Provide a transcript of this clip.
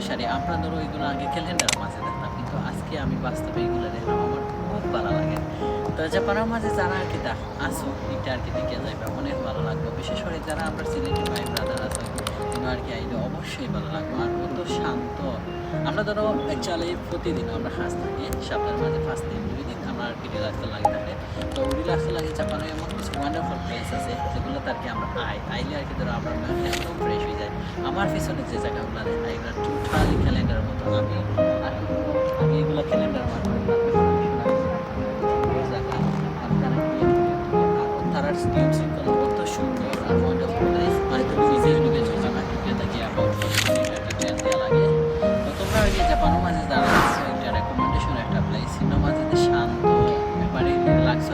অনুসারে আমরা ধরো ওইগুলো আগে ক্যালেন্ডার মাঝে দেখতাম, কিন্তু আজকে আমি বাস্তবে এইগুলো দেখলাম, আমার খুব ভালো লাগে। তো জাপানের মাঝে যারা আর কি আসো এটা আর কি দেখে যাইবে, অনেক ভালো লাগবে। বিশেষ করে যারা আমরা সিলেটি ভাই ব্রাদার আছে আর কি আইলে অবশ্যই ভালো লাগবে। আর কত শান্ত। আমরা ধরো অ্যাকচুয়ালি প্রতিদিন আমরা হাঁস থাকি সপ্তাহের মাঝে 5 দিন 2 দিন আমরা আর কি রিল্যাক্স লাগে থাকে। তো রিল্যাক্স লাগে জাপানে এমন কিছু ওয়ান্ডারফুল প্লেস আছে যেগুলোতে আর কি আমরা আইলে আর কি ধরো আমরা একদম ফ্রেশ হয়ে যায়। আমার পিছনে যে জায়গাগুলো দেখা এগুলো টোটালি ক্যালেন্ডারের মতো। আমি এগুলো ক্যালেন্ডার মাধ্যমে তারা নিয়ম শৃঙ্খলা কত সুন্দর আর ওয়ান্ডারফুল লাইফ, মানে তুমি নিজেই ঢুকে চলছো আমার ঢুকে থাকি অ্যাবাউট ডিটেল দেওয়া লাগে। তো তোমরা আগে জাপানের মাঝে যারা আছে একটা রেকমেন্ডেশন একটা প্লেস মাঝে শান্ত ব্যাপারে রিল্যাক্স